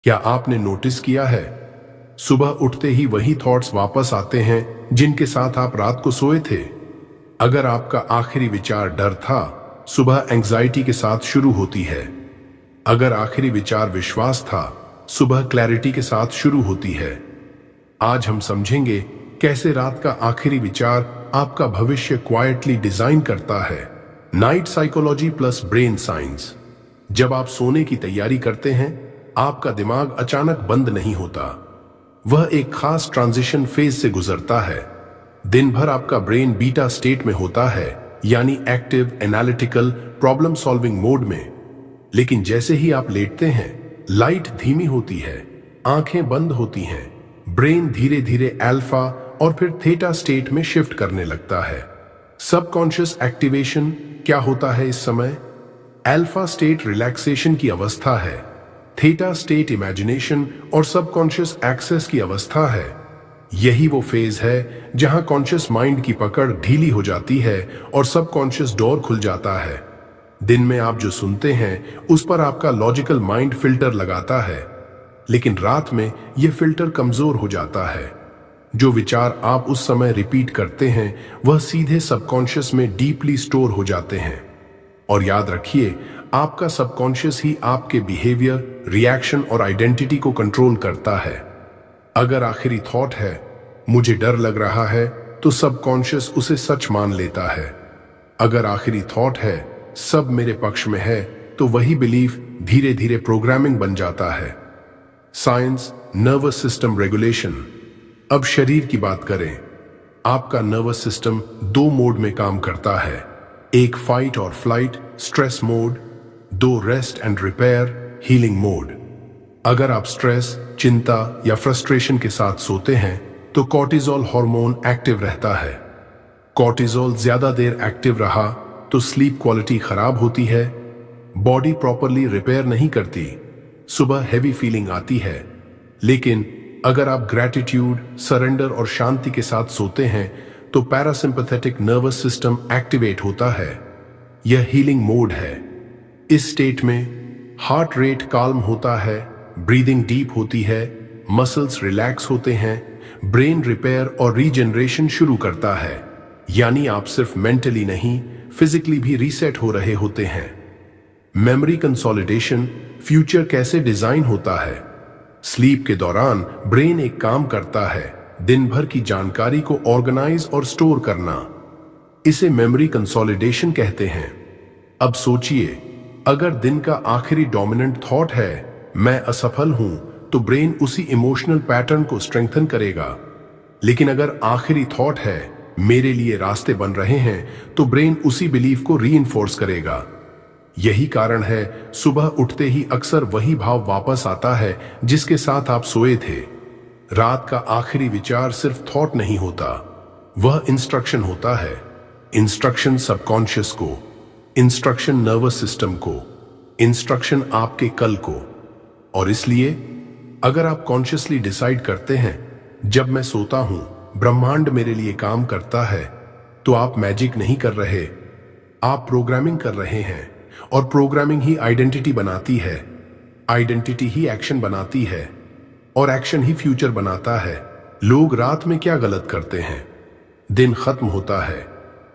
क्या आपने नोटिस किया है, सुबह उठते ही वही थॉट्स वापस आते हैं जिनके साथ आप रात को सोए थे। अगर आपका आखिरी विचार डर था, सुबह एंग्जाइटी के साथ शुरू होती है। अगर आखिरी विचार विश्वास था, सुबह क्लैरिटी के साथ शुरू होती है। आज हम समझेंगे कैसे रात का आखिरी विचार आपका भविष्य क्वाइटली डिजाइन करता है। Night psychology plus brain science. जब आप सोने की तैयारी करते हैं, आपका दिमाग अचानक बंद नहीं होता। वह एक खास ट्रांजिशन फेज से गुजरता है। दिन भर आपका ब्रेन बीटा स्टेट में होता है, यानी active, analytical, problem solving mode में। लेकिन जैसे ही आप लेटते हैं, लाइट धीमी होती है, आंखें बंद होती हैं, ब्रेन धीरे धीरे अल्फा और फिर थीटा स्टेट में शिफ्ट करने लगता है। सबकॉन्शियस एक्टिवेशन क्या होता है इस समय? अल्फा स्टेट रिलैक्सेशन की अवस्था है, थीटा स्टेट इमेजिनेशन और सबकॉन्शियस एक्सेस की अवस्था है। यही वो फेज है जहां कॉन्शियस माइंड की पकड़ ढीली हो जाती है और सबकॉन्शियस डोर खुल जाता है। दिन में आप जो सुनते हैं उस पर आपका लॉजिकल माइंड फिल्टर लगाता है, लेकिन रात में यह फिल्टर कमजोर हो जाता है। जो विचार आप उस समय रिपीट करते हैं वह सीधे सबकॉन्शियस में डीपली स्टोर हो जाते हैं। और याद रखिए, आपका सबकॉन्शियस ही आपके बिहेवियर, रिएक्शन और आइडेंटिटी को कंट्रोल करता है। अगर आखिरी थॉट है मुझे डर लग रहा है, तो सबकॉन्शियस उसे सच मान लेता है। अगर आखिरी थॉट है सब मेरे पक्ष में है, तो वही बिलीफ धीरे धीरे प्रोग्रामिंग बन जाता है। Science, nervous system regulation. अब शरीर की बात करें। आपका नर्वस सिस्टम दो मोड में काम करता है, एक फाइट और फ्लाइट स्ट्रेस मोड, दो rest and repair healing mode. अगर आप स्ट्रेस, चिंता या फ्रस्ट्रेशन के साथ सोते हैं तो कॉर्टिसोल हार्मोन एक्टिव रहता है। कॉर्टिसोल ज्यादा देर एक्टिव रहा तो स्लीप क्वालिटी खराब होती है, बॉडी प्रॉपरली रिपेयर नहीं करती, सुबह हैवी फीलिंग आती है। लेकिन अगर आप ग्रैटिट्यूड, सरेंडर और शांति के साथ सोते हैं तो पैरासिम्पैथेटिक नर्वस सिस्टम एक्टिवेट होता है। यह हीलिंग मोड है। इस स्टेट में हार्ट रेट काल्म होता है, ब्रीदिंग डीप होती है, मसल्स रिलैक्स होते हैं, ब्रेन रिपेयर और रीजनरेशन शुरू करता है। यानी आप सिर्फ मेंटली नहीं, फिजिकली भी रीसेट हो रहे होते हैं। Memory consolidation. फ्यूचर कैसे डिजाइन होता है? स्लीप के दौरान ब्रेन एक काम करता है, दिन भर की जानकारी को ऑर्गेनाइज और स्टोर करना। इसे मेमोरी कंसोलिडेशन कहते हैं। अब सोचिए, अगर दिन का आखिरी डोमिनेंट थॉट है मैं असफल हूं, तो ब्रेन उसी इमोशनल पैटर्न को स्ट्रेंथन करेगा। लेकिन अगर आखिरी थॉट है मेरे लिए रास्ते बन रहे हैं, तो ब्रेन उसी बिलीफ को रीइंफोर्स करेगा। यही कारण है सुबह उठते ही अक्सर वही भाव वापस आता है जिसके साथ आप सोए थे। रात का आखिरी विचार सिर्फ थॉट नहीं होता, वह इंस्ट्रक्शन होता है। इंस्ट्रक्शन सबकॉन्शियस को, इंस्ट्रक्शन नर्वस सिस्टम को, इंस्ट्रक्शन आपके कल को। और इसलिए अगर आप कॉन्शियसली डिसाइड करते हैं जब मैं सोता हूं ब्रह्मांड मेरे लिए काम करता है, तो आप मैजिक नहीं कर रहे, आप प्रोग्रामिंग कर रहे हैं। और प्रोग्रामिंग ही आइडेंटिटी बनाती है, आइडेंटिटी ही एक्शन बनाती है, और एक्शन ही फ्यूचर बनाता है। लोग रात में क्या गलत करते हैं? दिन खत्म होता है,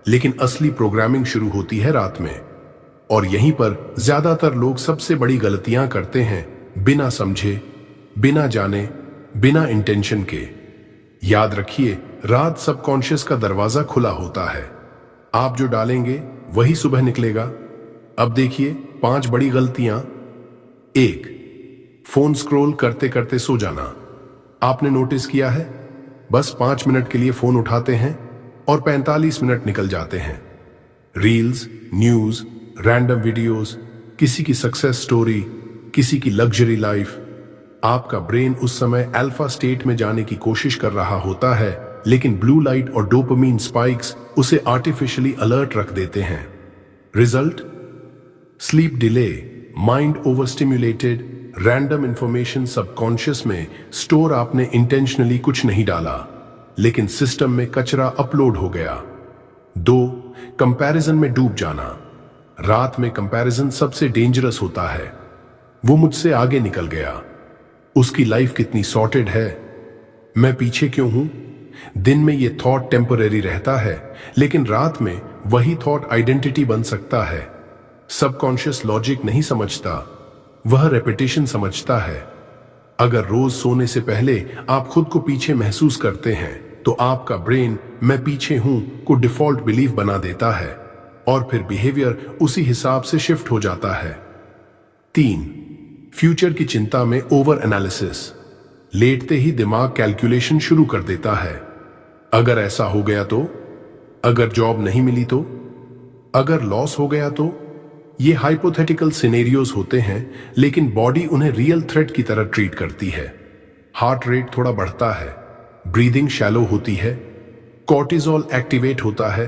लेकिन असली प्रोग्रामिंग शुरू होती है रात में। और यहीं पर ज्यादातर लोग सबसे बड़ी गलतियां करते हैं, बिना समझे, बिना जाने, बिना इंटेंशन के। याद रखिए, रात सबकॉन्शियस का दरवाजा खुला होता है। आप जो डालेंगे वही सुबह निकलेगा। अब देखिए 5 बड़ी गलतियां। 1, फोन स्क्रॉल करते करते सो जाना। आपने नोटिस किया है, बस 5 मिनट के लिए फोन उठाते हैं और 45 मिनट निकल जाते हैं। रील्स, न्यूज, रैंडम वीडियोस, किसी की सक्सेस स्टोरी, किसी की लग्जरी लाइफ। आपका ब्रेन उस समय अल्फा स्टेट में जाने की कोशिश कर रहा होता है, लेकिन ब्लू लाइट और डोपामीन स्पाइक्स उसे आर्टिफिशियली अलर्ट रख देते हैं। Result? Sleep delay, mind over stimulated, random information subconscious में स्टोर। आपने इंटेंशनली कुछ नहीं डाला, लेकिन सिस्टम में कचरा अपलोड हो गया। 2, कंपैरिजन में डूब जाना। रात में कंपैरिजन सबसे डेंजरस होता है। वो मुझसे आगे निकल गया, उसकी लाइफ कितनी सॉर्टेड है, मैं पीछे क्यों हूं। दिन में ये थॉट टेम्पररी रहता है, लेकिन रात में वही थॉट आइडेंटिटी बन सकता है। सबकॉन्शियस लॉजिक नहीं समझता, वह रेपिटेशन समझता है। अगर रोज सोने से पहले आप खुद को पीछे महसूस करते हैं, तो आपका ब्रेन मैं पीछे हूं को डिफॉल्ट बिलीफ बना देता है और फिर बिहेवियर उसी हिसाब से शिफ्ट हो जाता है। 3, फ्यूचर की चिंता में ओवर एनालिसिस। लेटते ही दिमाग कैलकुलेशन शुरू कर देता है। अगर ऐसा हो गया तो, अगर जॉब नहीं मिली तो, अगर लॉस हो गया तो। ये हाइपोथेटिकल सिनेरियोज होते हैं, लेकिन बॉडी उन्हें रियल थ्रेट की तरह ट्रीट करती है। हार्ट रेट थोड़ा बढ़ता है, ब्रीदिंग शैलो होती है, कॉर्टिजोल एक्टिवेट होता है।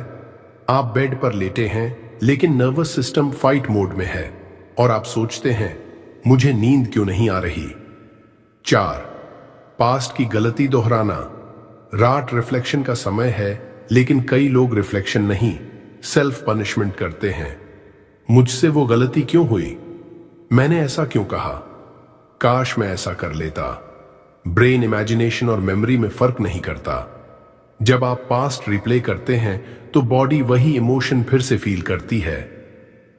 आप बेड पर लेटे हैं, लेकिन नर्वस सिस्टम फाइट मोड में है और आप सोचते हैं मुझे नींद क्यों नहीं आ रही। 4, पास्ट की गलती दोहराना। रात रिफ्लेक्शन का समय है, लेकिन कई लोग रिफ्लेक्शन नहीं, सेल्फ पनिशमेंट करते हैं। मुझसे वो गलती क्यों हुई, मैंने ऐसा क्यों कहा, काश मैं ऐसा कर लेता। ब्रेन इमेजिनेशन और मेमोरी में फर्क नहीं करता। जब आप पास्ट रिप्ले करते हैं, तो बॉडी वही इमोशन फिर से फील करती है।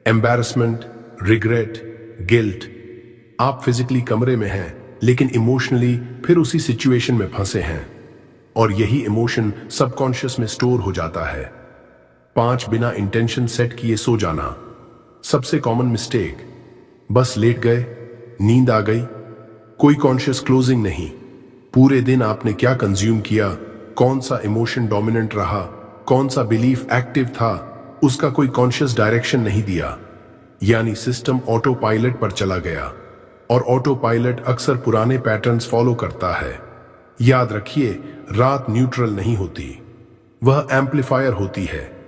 Embarrassment, regret, guilt. आप फिजिकली कमरे में हैं, लेकिन इमोशनली फिर उसी सिचुएशन में फंसे हैं और यही इमोशन सबकॉन्शियस में स्टोर हो जाता है। 5, बिना इंटेंशन सेट किए सो जाना। सबसे कॉमन मिस्टेक, बस लेट गए, नींद आ गई, कोई कॉन्शियस क्लोजिंग नहीं। पूरे दिन आपने क्या कंज्यूम किया, कौन सा इमोशन डोमिनेंट रहा, कौन सा बिलीफ एक्टिव था, उसका कोई कॉन्शियस डायरेक्शन नहीं दिया। यानी सिस्टम ऑटो पायलट पर चला गया और ऑटो पायलट अक्सर पुराने पैटर्न्स फॉलो करता है। याद रखिए, रात न्यूट्रल नहीं होती, वह एम्पलीफायर होती है।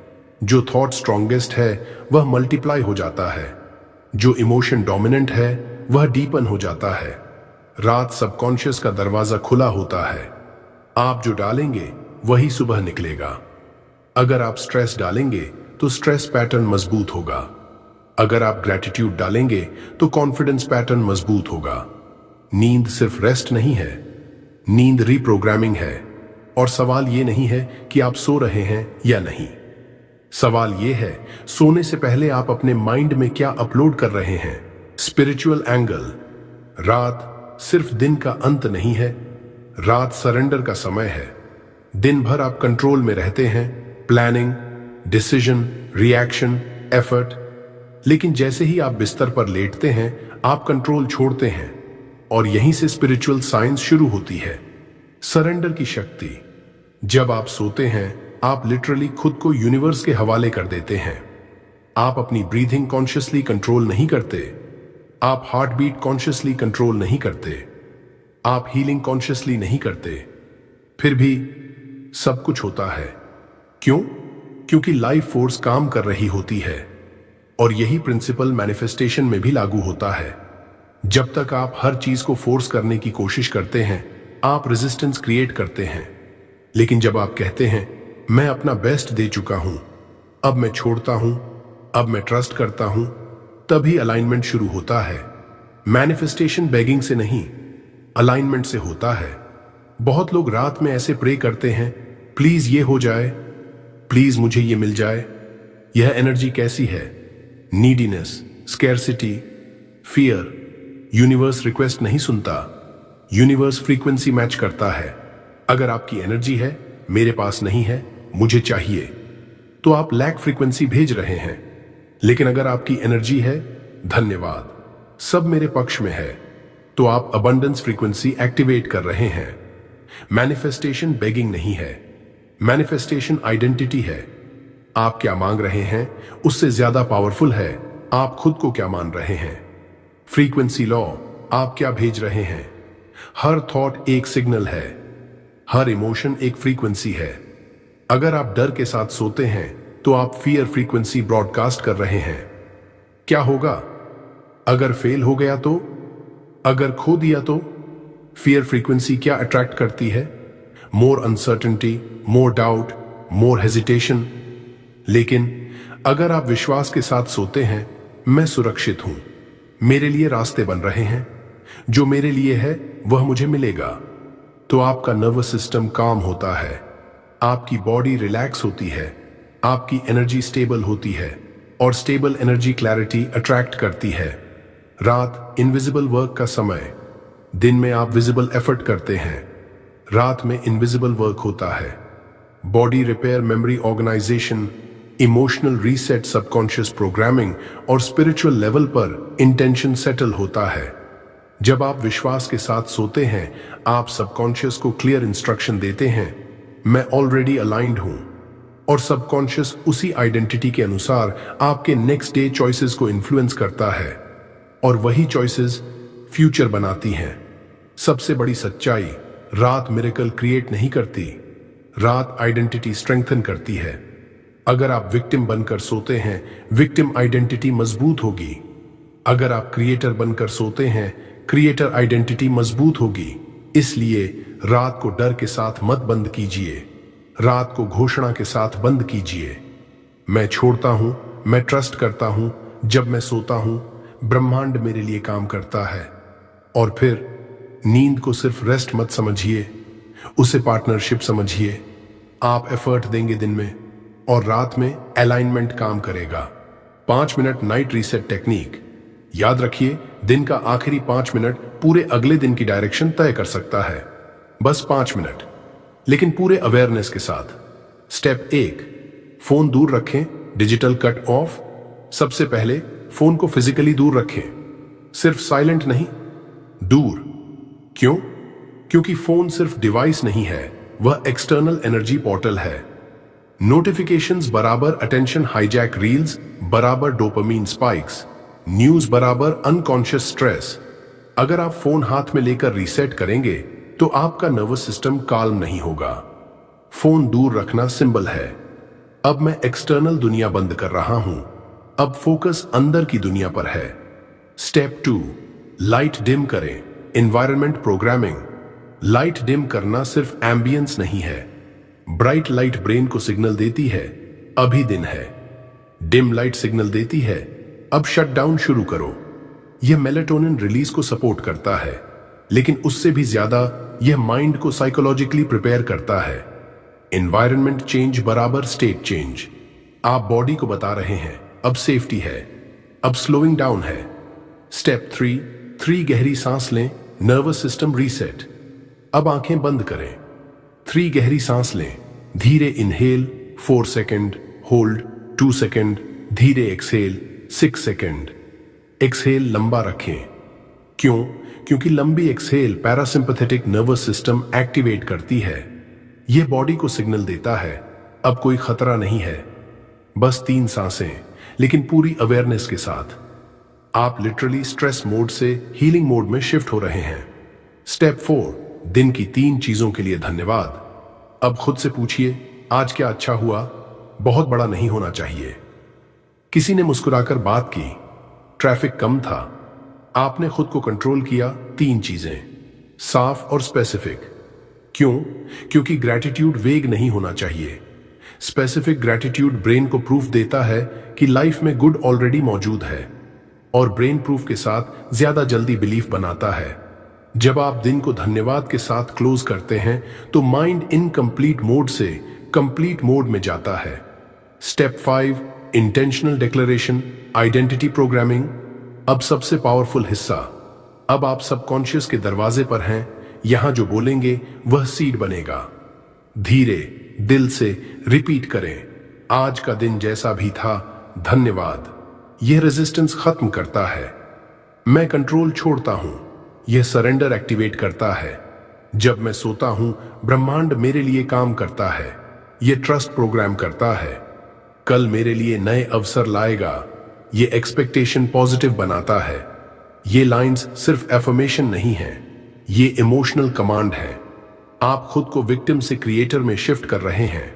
जो थॉट स्ट्रॉन्गेस्ट है वह मल्टीप्लाई हो जाता है, जो इमोशन डोमिनेंट है वह डीपन हो जाता है। रात सबकॉन्शियस का दरवाजा खुला होता है। आप जो डालेंगे वही सुबह निकलेगा। अगर आप स्ट्रेस डालेंगे तो स्ट्रेस पैटर्न मजबूत होगा। अगर आप ग्रैटिट्यूड डालेंगे तो कॉन्फिडेंस पैटर्न मजबूत होगा। नींद सिर्फ रेस्ट नहीं है, नींद रीप्रोग्रामिंग है। और सवाल यह नहीं है कि आप सो रहे हैं या नहीं, सवाल यह है सोने से पहले आप अपने माइंड में क्या अपलोड कर रहे हैं। Spiritual angle. रात सिर्फ दिन का अंत नहीं है, रात सरेंडर का समय है। दिन भर आप कंट्रोल में रहते हैं, प्लानिंग, डिसीजन, रिएक्शन, एफर्ट। लेकिन जैसे ही आप बिस्तर पर लेटते हैं, आप कंट्रोल छोड़ते हैं और यहीं से स्पिरिचुअल साइंस शुरू होती है। सरेंडर की शक्ति। जब आप सोते हैं, आप लिटरली खुद को यूनिवर्स के हवाले कर देते हैं। आप अपनी ब्रीथिंग कॉन्शियसली कंट्रोल नहीं करते, आप हार्ट बीट कॉन्शियसली कंट्रोल नहीं करते, आप हीलिंग कॉन्शियसली नहीं करते, फिर भी सब कुछ होता है। क्यों? क्योंकि लाइफ फोर्स काम कर रही होती है। और यही प्रिंसिपल मैनिफेस्टेशन में भी लागू होता है। जब तक आप हर चीज को फोर्स करने की कोशिश करते हैं, आप रेजिस्टेंस क्रिएट करते हैं। लेकिन जब आप कहते हैं मैं अपना बेस्ट दे चुका हूं, अब मैं छोड़ता हूं, अब मैं ट्रस्ट करता हूं, तभी अलाइनमेंट शुरू होता है। मैनिफेस्टेशन बेगिंग से नहीं, अलाइनमेंट से होता है। बहुत लोग रात में ऐसे प्रे करते हैं, प्लीज ये हो जाए, प्लीज मुझे ये मिल जाए। यह एनर्जी कैसी है? Neediness, scarcity, fear. Universe request नहीं सुनता, यूनिवर्स फ्रीक्वेंसी मैच करता है। अगर आपकी एनर्जी है मेरे पास नहीं है, मुझे चाहिए, तो आप लैक फ्रीक्वेंसी भेज रहे हैं। लेकिन अगर आपकी एनर्जी है धन्यवाद, सब मेरे पक्ष में है, तो आप अबंडेंस फ्रीक्वेंसी एक्टिवेट कर रहे हैं। मैनिफेस्टेशन बेगिंग नहीं है, मैनिफेस्टेशन आइडेंटिटी है। आप क्या मांग रहे हैं उससे ज्यादा पावरफुल है आप खुद को क्या मान रहे हैं। फ्रीक्वेंसी लॉ, आप क्या भेज रहे हैं। हर थॉट एक सिग्नल है, हर इमोशन एक फ्रीक्वेंसी है। अगर आप डर के साथ सोते हैं तो आप फियर फ्रीक्वेंसी ब्रॉडकास्ट कर रहे हैं। क्या होगा अगर फेल हो गया तो, अगर खो दिया तो? फियर फ्रीक्वेंसी क्या अट्रैक्ट करती है? मोर अनसर्टेनिटी, मोर डाउट, मोर हेजिटेशन। लेकिन अगर आप विश्वास के साथ सोते हैं, मैं सुरक्षित हूं, मेरे लिए रास्ते बन रहे हैं, जो मेरे लिए है वह मुझे मिलेगा। तो आपका नर्वस सिस्टम काम होता है, आपकी बॉडी रिलैक्स होती है, आपकी एनर्जी स्टेबल होती है, और स्टेबल एनर्जी क्लैरिटी अट्रैक्ट करती है। रात इनविजिबल वर्क का समय, दिन में आप विजिबल एफर्ट करते हैं, रात में इनविजिबल वर्क होता है। Body repair, memory organisation, emotional reset, subconscious programming और स्पिरिचुअल लेवल पर इंटेंशन सेटल होता है। जब आप विश्वास के साथ सोते हैं, आप सबकॉन्शियस को क्लियर इंस्ट्रक्शन देते हैं, मैं ऑलरेडी अलाइंड हूं, और सबकॉन्शियस उसी आइडेंटिटी के अनुसार आपके नेक्स्ट डे चॉइसेस को इन्फ्लुएंस करता है, और वही चॉइसेस फ्यूचर बनाती हैं। सबसे बड़ी सच्चाई, रात मिरेकल क्रिएट नहीं करती, रात आइडेंटिटी स्ट्रेंथन करती है। अगर आप विक्टिम बनकर सोते हैं, विक्टिम आइडेंटिटी मजबूत होगी। अगर आप क्रिएटर बनकर सोते हैं, क्रिएटर आइडेंटिटी मजबूत होगी। इसलिए रात को डर के साथ मत बंद कीजिए, रात को घोषणा के साथ बंद कीजिए। मैं छोड़ता हूं, मैं ट्रस्ट करता हूं, जब मैं सोता हूं ब्रह्मांड मेरे लिए काम करता है। और फिर नींद को सिर्फ रेस्ट मत समझिए, उसे पार्टनरशिप समझिए। आप एफर्ट देंगे दिन में, और रात में अलाइनमेंट काम करेगा। 5 मिनट नाइट रीसेट टेक्निक। याद रखिए, दिन का आखिरी 5 मिनट पूरे अगले दिन की डायरेक्शन तय कर सकता है। बस 5 मिनट, लेकिन पूरे अवेयरनेस के साथ। स्टेप 1, फोन दूर रखें, डिजिटल कट ऑफ। सबसे पहले फोन को फिजिकली दूर रखें, सिर्फ साइलेंट नहीं, दूर। क्यों? क्योंकि फोन सिर्फ डिवाइस नहीं है, वह एक्सटर्नल एनर्जी पोर्टल है। नोटिफिकेशंस बराबर अटेंशन हाईजैक, रील्स बराबर डोपामीन स्पाइक्स, न्यूज बराबर अनकॉन्शियस स्ट्रेस। अगर आप फोन हाथ में लेकर रीसेट करेंगे तो आपका नर्वस सिस्टम काल्म नहीं होगा। फोन दूर रखना सिंबल है, अब मैं एक्सटर्नल दुनिया बंद कर रहा हूं, अब फोकस अंदर की दुनिया पर है। स्टेप 2, लाइट डिम करें, एनवायरनमेंट प्रोग्रामिंग। लाइट डिम करना सिर्फ एम्बियंस नहीं है, ब्राइट लाइट ब्रेन को सिग्नल देती है अभी दिन है, डिम लाइट सिग्नल देती है अब शट डाउन शुरू करो। यह मेलेटोनिन रिलीज को सपोर्ट करता है, लेकिन उससे भी ज्यादा यह माइंड को साइकोलॉजिकली प्रिपेयर करता है। एनवायरनमेंट चेंज बराबर स्टेट चेंज। आप बॉडी को बता रहे हैं अब सेफ्टी है, अब स्लोइंग डाउन है। स्टेप 3 गहरी सांस लें, नर्वस सिस्टम रीसेट। अब आंखें बंद करें, 3 गहरी सांस लें, धीरे इनहेल 4 सेकंड, होल्ड 2 सेकंड, धीरे एक्सहेल 6 सेकंड। एक्सहेल लंबा रखें। क्यों? क्योंकि लंबी exhale parasympathetic nervous system activate करती है। यह बॉडी को सिग्नल देता है अब कोई खतरा नहीं है। बस 3 सांसें, लेकिन पूरी अवेयरनेस के साथ। आप लिटरली स्ट्रेस मोड से हीलिंग मोड में शिफ्ट हो रहे हैं। स्टेप 4, दिन की 3 चीजों के लिए धन्यवाद। अब खुद से पूछिए, आज क्या अच्छा हुआ? बहुत बड़ा नहीं होना चाहिए। किसी ने मुस्कुराकर बात की, ट्रैफिक कम था, आपने खुद को कंट्रोल किया। 3 चीजें, साफ और स्पेसिफिक। क्यों? क्योंकि ग्रैटिट्यूड वेग नहीं होना चाहिए। स्पेसिफिक ग्रैटिट्यूड ब्रेन को प्रूफ देता है कि लाइफ में गुड ऑलरेडी मौजूद है, और ब्रेन प्रूफ के साथ ज्यादा जल्दी बिलीफ बनाता है। जब आप दिन को धन्यवाद के साथ क्लोज करते हैं तो माइंड इनकम्प्लीट मोड से कंप्लीट मोड में जाता है। Step 5, intentional declaration, identity programming. अब सबसे पावरफुल हिस्सा। अब आप सबकॉन्शियस के दरवाजे पर हैं, यहां जो बोलेंगे वह सीड बनेगा। धीरे दिल से रिपीट करें, आज का दिन जैसा भी था धन्यवाद। यह रेजिस्टेंस खत्म करता है। मैं कंट्रोल छोड़ता हूं, यह सरेंडर एक्टिवेट करता है। जब मैं सोता हूं ब्रह्मांड मेरे लिए काम करता है, यह ट्रस्ट प्रोग्राम करता है। कल मेरे लिए नए अवसर लाएगा, यह एक्सपेक्टेशन पॉजिटिव बनाता है। ये लाइंस सिर्फ एफर्मेशन नहीं है, ये इमोशनल कमांड है। आप खुद को विक्टिम से क्रिएटर में शिफ्ट कर रहे हैं।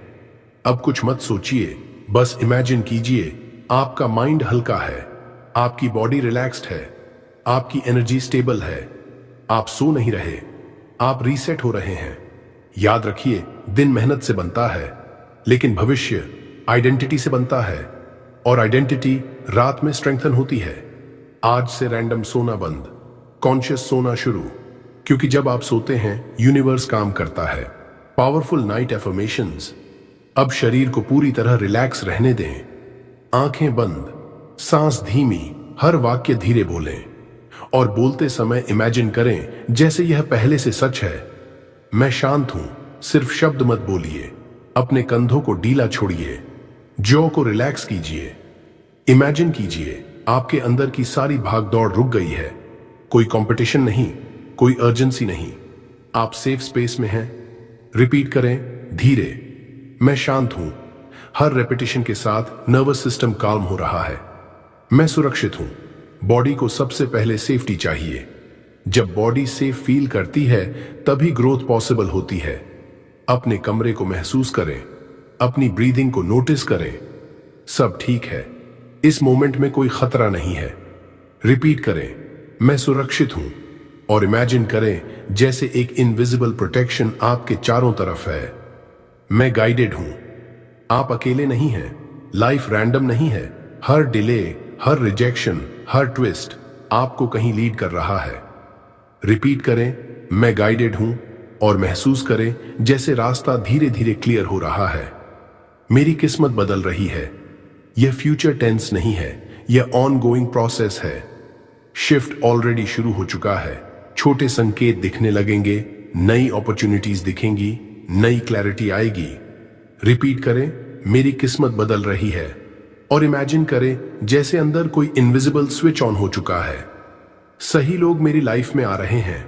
अब कुछ मत सोचिए, बस इमेजिन कीजिए आपका माइंड हल्का है, आपकी बॉडी रिलैक्स्ड है, आपकी एनर्जी स्टेबल है। आप सो नहीं रहे, आप रीसेट हो रहे हैं। याद रखिए, दिन मेहनत से बनता है, लेकिन भविष्य आइडेंटिटी से बनता है, और आइडेंटिटी रात में स्ट्रेंथन होती है। आज से रैंडम सोना बंद, कॉन्शियस सोना शुरू, क्योंकि जब आप सोते हैं यूनिवर्स काम करता है। Powerful night affirmations. अब शरीर को पूरी तरह रिलैक्स रहने दें। आंखें बंद, सांस धीमी, हर वाक्य धीरे बोलें और बोलते समय इमेजिन करें जैसे यह पहले से सच है। मैं शांत हूं, सिर्फ शब्द मत बोलिए। अपने कंधों को ढीला छोड़िए, जॉ को रिलैक्स कीजिए। इमेजिन कीजिए आपके अंदर की सारी भागदौड़ रुक गई है। कोई कंपटीशन नहीं, कोई अर्जेंसी नहीं, आप सेफ स्पेस में हैं। रिपीट करें धीरे, मैं शांत हूं। हर रेपिटेशन के साथ नर्वस सिस्टम काम हो रहा है। मैं सुरक्षित हूं। बॉडी को सबसे पहले सेफ्टी चाहिए। जब बॉडी सेफ फील करती है तभी ग्रोथ पॉसिबल होती है। अपने कमरे को महसूस करें, अपनी ब्रीदिंग को नोटिस करें। सब ठीक है, इस मोमेंट में कोई खतरा नहीं है। रिपीट करें, मैं सुरक्षित हूं और इमेजिन करें जैसे एक इनविजिबल प्रोटेक्शन आपके चारों तरफ है। मैं गाइडेड हूं, आप अकेले नहीं हैं। लाइफ रैंडम नहीं है। हर डिले, हर रिजेक्शन, हर ट्विस्ट आपको कहीं लीड कर रहा है। रिपीट करें, मैं गाइडेड हूं और महसूस करें जैसे रास्ता धीरे धीरे क्लियर हो रहा है। मेरी किस्मत बदल रही है। यह फ्यूचर टेंस नहीं है, यह ऑनगोइंग प्रोसेस है। शिफ्ट ऑलरेडी शुरू हो चुका है। छोटे संकेत दिखने लगेंगे, नई अपॉर्चुनिटीज दिखेंगी, नई क्लैरिटी आएगी। रिपीट करें, मेरी किस्मत बदल रही है और इमेजिन करें जैसे अंदर कोई इनविजिबल स्विच ऑन हो चुका है। सही लोग मेरी लाइफ में आ रहे हैं।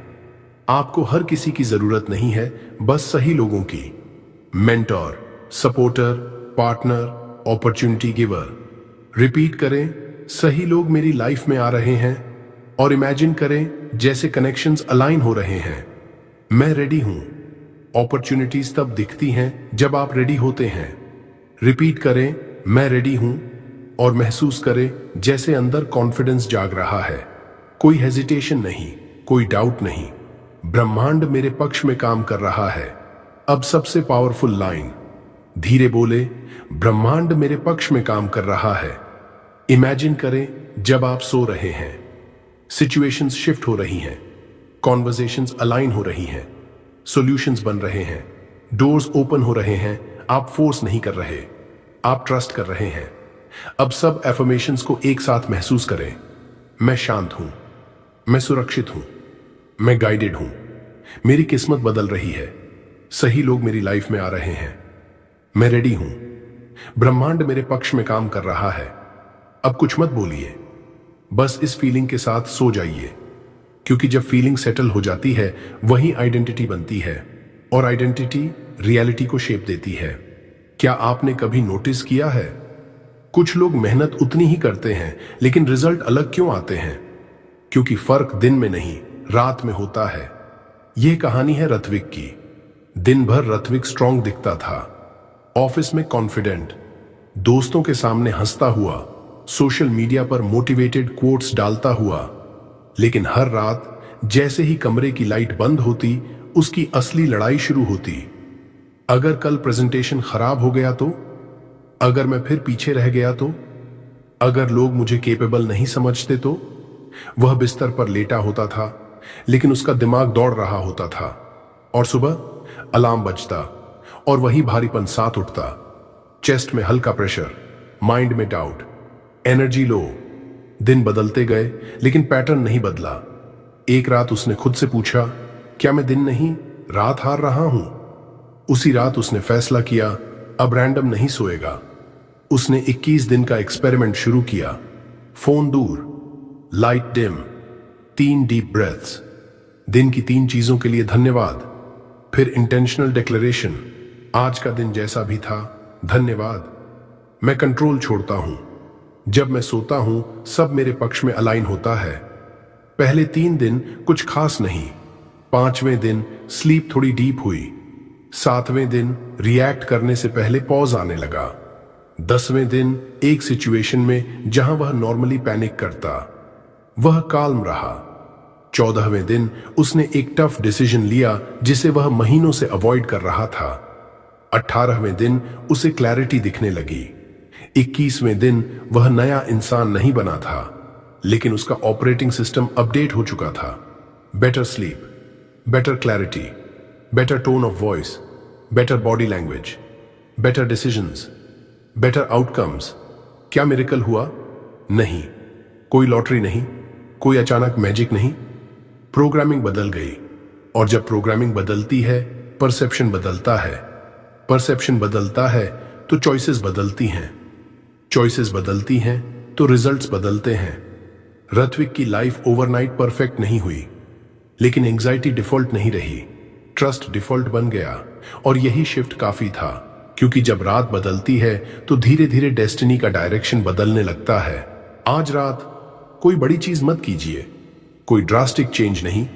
आपको हर किसी की जरूरत नहीं है, बस सही लोगों की। Mentor, supporter, partner, opportunity giver. Repeat करें, सही लोग मेरी लाइफ में आ रहे हैं और इमेजिन करें जैसे कनेक्शंस अलाइन हो रहे हैं। मैं रेडी हूं। अपॉर्चुनिटीज तब दिखती हैं जब आप रेडी होते हैं। रिपीट करें, मैं रेडी हूं और महसूस करें जैसे अंदर कॉन्फिडेंस जाग रहा है। कोई हेजिटेशन नहीं, कोई डाउट नहीं। ब्रह्मांड मेरे पक्ष में काम कर रहा है। अब सबसे पावरफुल लाइन, धीरे बोले, ब्रह्मांड मेरे पक्ष में काम कर रहा है। इमेजिन करें जब आप सो रहे हैं, सिचुएशंस शिफ्ट हो रही हैं, कॉन्वर्सेशंस अलाइन हो रही हैं, सॉल्यूशंस बन रहे हैं, डोर्स ओपन हो रहे हैं। आप फोर्स नहीं कर रहे, आप ट्रस्ट कर रहे हैं। अब सब एफर्मेशंस को एक साथ महसूस करें। मैं शांत हूं, मैं सुरक्षित हूं, मैं गाइडेड हूं। मेरी किस्मत बदल रही है। सही लोग मेरी लाइफ में आ रहे हैं। मैं रेडी हूं। ब्रह्मांड मेरे पक्ष में काम कर रहा है। अब कुछ मत बोलिए, बस इस फीलिंग के साथ सो जाइए, क्योंकि जब फीलिंग सेटल हो जाती है वही आइडेंटिटी बनती है और आइडेंटिटी रियलिटी को शेप देती है। क्या आपने कभी नोटिस किया है, कुछ लोग मेहनत उतनी ही करते हैं लेकिन रिजल्ट अलग क्यों आते हैं? क्योंकि फर्क दिन में नहीं, रात में होता है। यह कहानी है ऋत्विक की। दिन भर ऋत्विक स्ट्रांग दिखता था, ऑफिस में कॉन्फिडेंट, दोस्तों के सामने हंसता हुआ, सोशल मीडिया पर मोटिवेटेड कोट्स डालता हुआ। लेकिन हर रात जैसे ही कमरे की लाइट बंद होती, उसकी असली लड़ाई शुरू होती। अगर कल प्रेजेंटेशन खराब हो गया तो? अगर मैं फिर पीछे रह गया तो? अगर लोग मुझे केपेबल नहीं समझते तो? वह बिस्तर पर लेटा होता था, लेकिन उसका दिमाग दौड़ रहा होता था। और सुबह अलार्म बजता और वही भारीपन साथ उठता। चेस्ट में हल्का प्रेशर, माइंड में डाउट, एनर्जी लो। दिन बदलते गए लेकिन पैटर्न नहीं बदला। एक रात उसने खुद से पूछा, क्या मैं दिन नहीं रात हार रहा हूं? उसी रात उसने फैसला किया, अब रैंडम नहीं सोएगा। उसने 21 दिन का एक्सपेरिमेंट शुरू किया। फोन दूर, लाइट डिम, 3 डीप ब्रेथ्स, दिन की 3 चीजों के लिए धन्यवाद, फिर इंटेंशनल डिक्लेरेशन, आज का दिन जैसा भी था धन्यवाद। मैं कंट्रोल छोड़ता हूं। जब मैं सोता हूं सब मेरे पक्ष में अलाइन होता है। पहले 3 दिन कुछ खास नहीं, 5वें दिन स्लीप थोड़ी डीप हुई, 7वें दिन रिएक्ट करने से पहले पॉज आने लगा, 10वें दिन एक सिचुएशन में जहां वह नॉर्मली पैनिक करता वह काल्म रहा, 14वें दिन उसने एक टफ डिसीजन लिया जिसे वह महीनों से अवॉइड कर रहा था, 18वें दिन उसे क्लैरिटी दिखने लगी, 21वें दिन वह नया इंसान नहीं बना था, लेकिन उसका ऑपरेटिंग सिस्टम अपडेट हो चुका था। Better sleep, better clarity, better tone of voice, better body language, better decisions, better outcomes. क्या मिरेकल हुआ? नहीं। कोई लॉटरी नहीं, कोई अचानक मैजिक नहीं। प्रोग्रामिंग बदल गई, और जब प्रोग्रामिंग बदलती है, परसेप्शन बदलता है। परसेप्शन बदलता है तो चॉइसेस बदलती हैं। चॉइसेस बदलती हैं तो रिजल्ट्स बदलते हैं। ऋत्विक की लाइफ ओवरनाइट परफेक्ट नहीं हुई, लेकिन एंजाइटी डिफॉल्ट नहीं रही, ट्रस्ट डिफॉल्ट बन गया। और यही शिफ्ट काफी था, क्योंकि जब रात बदलती है तो धीरे धीरे डेस्टिनी का डायरेक्शन बदलने लगता है। आज रात कोई बड़ी चीज मत कीजिए, कोई ड्रास्टिक चेंज नहीं,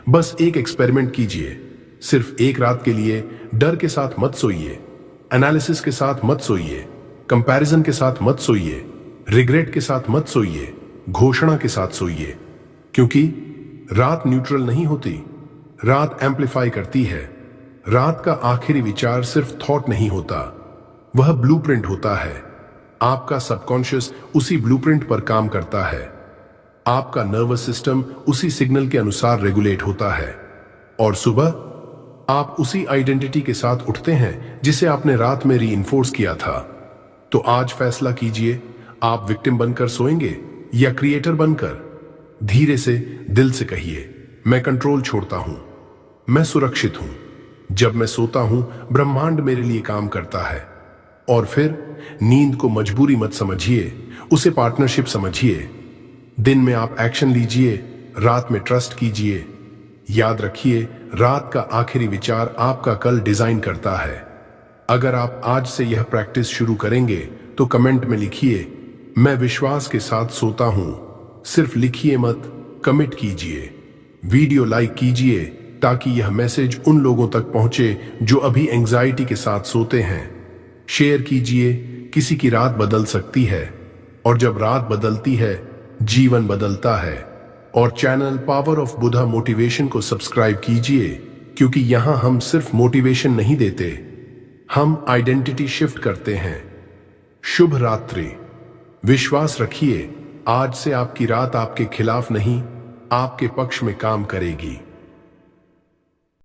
बस एक एक्सपेरिमेंट कीजिए। सिर्फ एक रात के लिए डर के साथ मत सोइए, एनालिसिस के साथ मत सोइए, कंपैरिजन के साथ मत सोइए, रिग्रेट के साथ मत सोइए, घोषणा के साथ सोइए। क्योंकि रात न्यूट्रल नहीं होती, रात एम्पलीफाई करती है। रात का आखिरी विचार सिर्फ थॉट नहीं होता, वह ब्लूप्रिंट होता है। आपका सबकॉन्शियस उसी ब्लूप्रिंट पर काम करता है। आपका नर्वस सिस्टम उसी सिग्नल के अनुसार रेगुलेट होता है, और सुबह आप उसी आइडेंटिटी के साथ उठते हैं जिसे आपने रात में रीइंफोर्स किया था। तो आज फैसला कीजिए, आप विक्टिम बनकर सोएंगे या क्रिएटर बनकर। धीरे से दिल से कहिए, मैं कंट्रोल छोड़ता हूं, मैं सुरक्षित हूं। जब मैं सोता हूं, ब्रह्मांड मेरे लिए काम करता है। और फिर नींद को मजबूरी मत समझिए, उसे पार्टनरशिप समझिए। दिन में आप एक्शन लीजिए, रात में ट्रस्ट कीजिए। याद रखिए, रात का आखिरी विचार आपका कल डिजाइन करता है। अगर आप आज से यह प्रैक्टिस शुरू करेंगे तो कमेंट में लिखिए, मैं विश्वास के साथ सोता हूं। सिर्फ लिखिए मत, कमिट कीजिए। वीडियो लाइक कीजिए ताकि यह मैसेज उन लोगों तक पहुंचे जो अभी एंजाइटी के साथ सोते हैं। शेयर कीजिए, किसी की रात बदल सकती है, और जब रात बदलती है, जीवन बदलता है। और channel power of Buddha motivation को सब्सक्राइब कीजिए, क्योंकि यहां हम सिर्फ मोटिवेशन नहीं देते, हम आइडेंटिटी शिफ्ट करते हैं। शुभ रात्रि। विश्वास रखिए, आज से आपकी रात आपके खिलाफ नहीं, आपके पक्ष में काम करेगी।